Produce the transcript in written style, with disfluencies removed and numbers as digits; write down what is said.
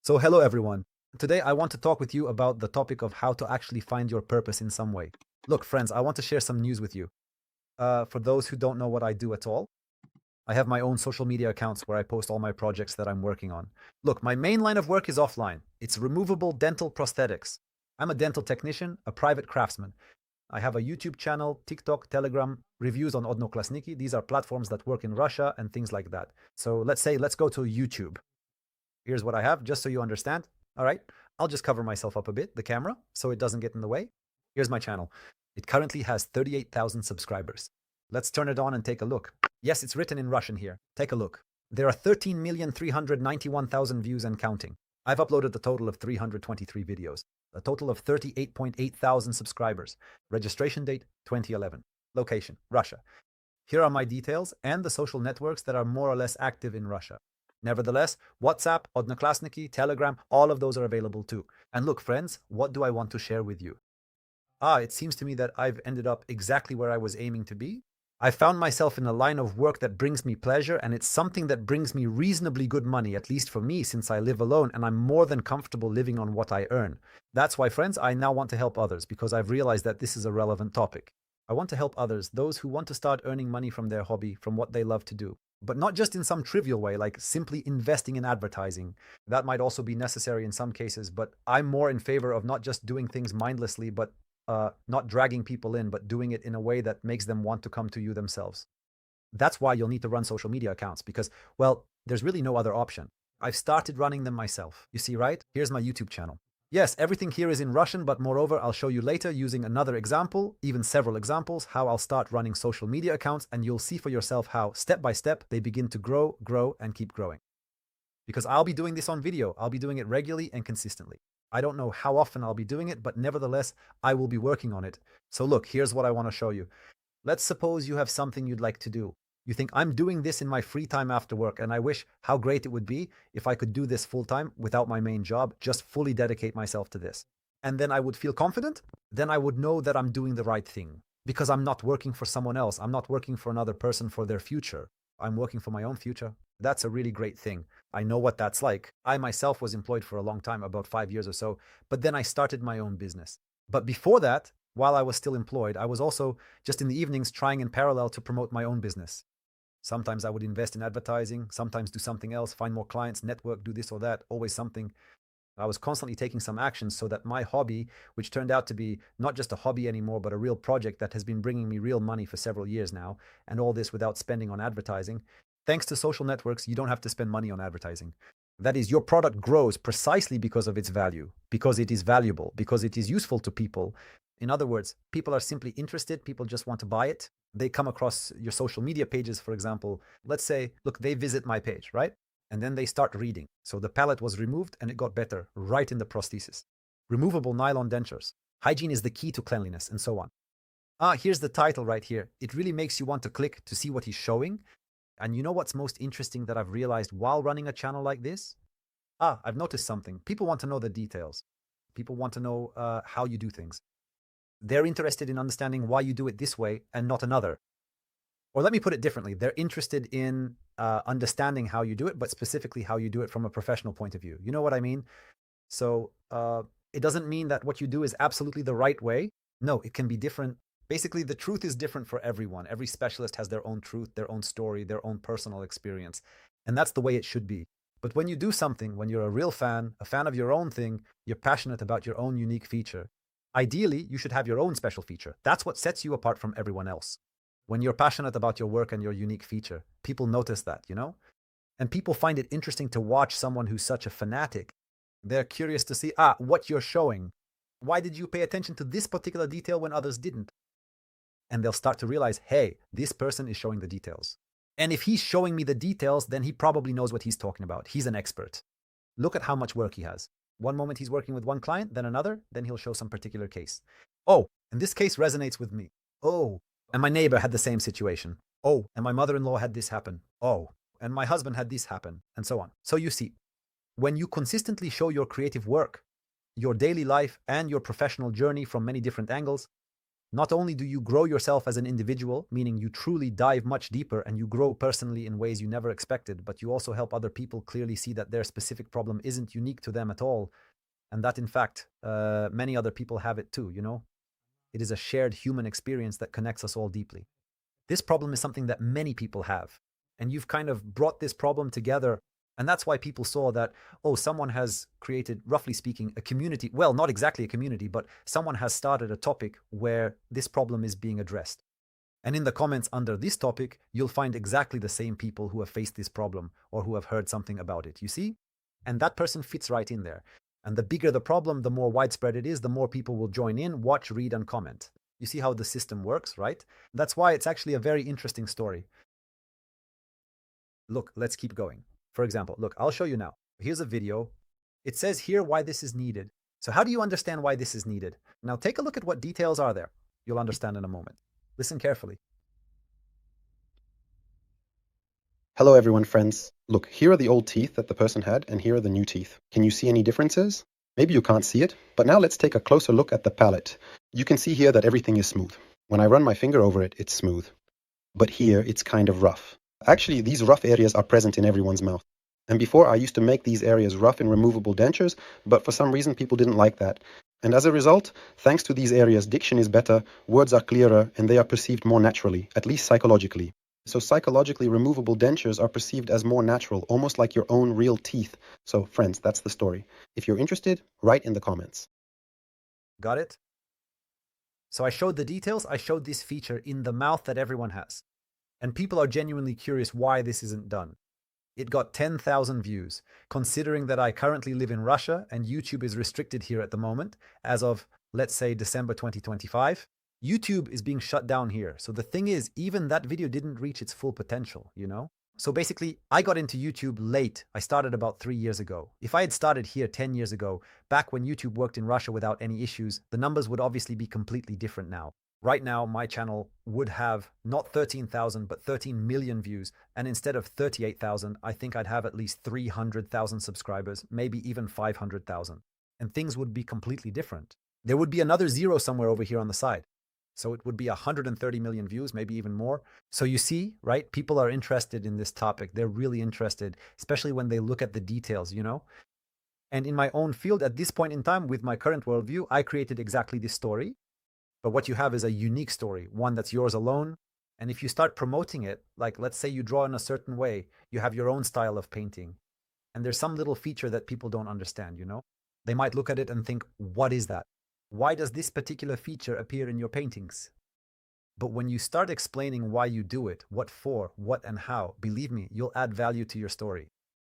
So hello everyone. Today I want to talk with you about the topic of how to actually find your purpose in some way. Look, friends, I want to share some news with you. For those who don't know what I do at all, I have my own social media accounts where I post all my projects that I'm working on. Look, my main line of work is offline. It's removable dental prosthetics. I'm a dental technician, a private craftsman. I have a YouTube channel, TikTok, Telegram, reviews on Odnoklasniki. These are platforms that work in Russia and things like that. So let's go to YouTube. Here's what I have, just so you understand. All right, I'll just cover myself up a bit, the camera, so it doesn't get in the way. Here's my channel. It currently has 38,000 subscribers. Let's turn it on and take a look. Yes, it's written in Russian here. Take a look. There are 13,391,000 views and counting. I've uploaded a total of 323 videos, a total of 38.8 thousand subscribers. Registration date, 2011. Location, Russia. Here are my details and the social networks that are more or less active in Russia. Nevertheless, WhatsApp, Odnoklasniki, Telegram, all of those are available too. And look, friends, what do I want to share with you? It seems to me that I've ended up exactly where I was aiming to be. I found myself in a line of work that brings me pleasure, and it's something that brings me reasonably good money, at least for me, since I live alone and I'm more than comfortable living on what I earn. That's why, friends, I now want to help others because I've realized that this is a relevant topic. I want to help others, those who want to start earning money from their hobby, from what they love to do. But not just in some trivial way, like simply investing in advertising. That might also be necessary in some cases, but I'm more in favor of not just doing things mindlessly, but not dragging people in, but doing it in a way that makes them want to come to you themselves. That's why you'll need to run social media accounts because, well, there's really no other option. I've started running them myself. You see, right? Here's my YouTube channel. Yes, everything here is in Russian, but moreover, I'll show you later using another example, even several examples, how I'll start running social media accounts, and you'll see for yourself how, step by step, they begin to grow, and keep growing. Because I'll be doing this on video. I'll be doing it regularly and consistently. I don't know how often I'll be doing it, but nevertheless, I will be working on it. So look, here's what I want to show you. Let's suppose you have something you'd like to do. You think, I'm doing this in my free time after work, and I wish how great it would be if I could do this full time without my main job, just fully dedicate myself to this. And then I would feel confident. Then I would know that I'm doing the right thing because I'm not working for someone else. I'm not working for another person for their future. I'm working for my own future. That's a really great thing. I know what that's like. I myself was employed for a long time, about 5 years or so, but then I started my own business. But before that, while I was still employed, I was also just in the evenings trying in parallel to promote my own business. Sometimes I would invest in advertising, sometimes do something else, find more clients, network, do this or that, always something. I was constantly taking some actions so that my hobby, which turned out to be not just a hobby anymore, but a real project that has been bringing me real money for several years now, and all this without spending on advertising. Thanks to social networks, you don't have to spend money on advertising. That is, your product grows precisely because of its value, because it is valuable, because it is useful to people. In other words, people are simply interested, people just want to buy it. They come across your social media pages, for example. Let's say, look, they visit my page, right? And then they start reading. So the palate was removed and it got better right in the prosthesis. Removable nylon dentures. Hygiene is the key to cleanliness, and so on. Here's the title right here. It really makes you want to click to see what he's showing. And you know what's most interesting that I've realized while running a channel like this? I've noticed something. People want to know the details. People want to know how you do things. They're interested in understanding why you do it this way and not another. Or let me put it differently. They're interested in understanding how you do it, but specifically how you do it from a professional point of view. You know what I mean? So it doesn't mean that what you do is absolutely the right way. No, it can be different. Basically, the truth is different for everyone. Every specialist has their own truth, their own story, their own personal experience. And that's the way it should be. But when you do something, when you're a real fan, a fan of your own thing, you're passionate about your own unique feature. Ideally, you should have your own special feature. That's what sets you apart from everyone else. When you're passionate about your work and your unique feature, people notice that, you know? And people find it interesting to watch someone who's such a fanatic. They're curious to see, what you're showing. Why did you pay attention to this particular detail when others didn't? And they'll start to realize, hey, this person is showing the details. And if he's showing me the details, then he probably knows what he's talking about. He's an expert. Look at how much work he has. One moment he's working with one client, then another, then he'll show some particular case. Oh, and this case resonates with me. Oh, and my neighbor had the same situation. Oh, and my mother-in-law had this happen. Oh, and my husband had this happen, and so on. So you see, when you consistently show your creative work, your daily life, and your professional journey from many different angles, Not only do you grow yourself as an individual, meaning you truly dive much deeper and you grow personally in ways you never expected, but you also help other people clearly see that their specific problem isn't unique to them at all, and that in fact, many other people have it too, you know? It is a shared human experience that connects us all deeply. This problem is something that many people have, and you've kind of brought this problem together. And that's why people saw that, oh, someone has created, roughly speaking, a community. Well, not exactly a community, but someone has started a topic where this problem is being addressed. And in the comments under this topic, you'll find exactly the same people who have faced this problem or who have heard something about it. You see? And that person fits right in there. And the bigger the problem, the more widespread it is, the more people will join in, watch, read, and comment. You see how the system works, right? That's why it's actually a very interesting story. Look, let's keep going. For example, look, I'll show you now. Here's a video. It says here why this is needed. So how do you understand why this is needed? Now take a look at what details are there. You'll understand in a moment. Listen carefully. Hello everyone, friends. Look, here are the old teeth that the person had, and here are the new teeth. Can you see any differences? Maybe you can't see it, but now let's take a closer look at the palate. You can see here that everything is smooth. When I run my finger over it, it's smooth. But here, it's kind of rough. Actually, these rough areas are present in everyone's mouth. And before, I used to make these areas rough in removable dentures, but for some reason people didn't like that. And as a result, thanks to these areas, diction is better, words are clearer, and they are perceived more naturally, at least psychologically. So psychologically, removable dentures are perceived as more natural, almost like your own real teeth. So friends, that's the story. If you're interested, write in the comments. Got it? So I showed the details. I showed this feature in the mouth that everyone has. And people are genuinely curious why this isn't done. It got 10,000 views. Considering that I currently live in Russia and YouTube is restricted here at the moment, as of, let's say, December 2025, YouTube is being shut down here. So the thing is, even that video didn't reach its full potential, you know? So basically, I got into YouTube late. I started about 3 years ago. If I had started here 10 years ago, back when YouTube worked in Russia without any issues, the numbers would obviously be completely different now. Right now, my channel would have not 13,000, but 13 million views. And instead of 38,000, I think I'd have at least 300,000 subscribers, maybe even 500,000. And things would be completely different. There would be another zero somewhere over here on the side. So it would be 130 million views, maybe even more. So you see, right? People are interested in this topic. They're really interested, especially when they look at the details, you know? And in my own field, at this point in time, with my current worldview, I created exactly this story. But what you have is a unique story, one that's yours alone. And if you start promoting it, like let's say you draw in a certain way, you have your own style of painting. And there's some little feature that people don't understand, you know? They might look at it and think, what is that? Why does this particular feature appear in your paintings? But when you start explaining why you do it, what for, what and how, believe me, you'll add value to your story.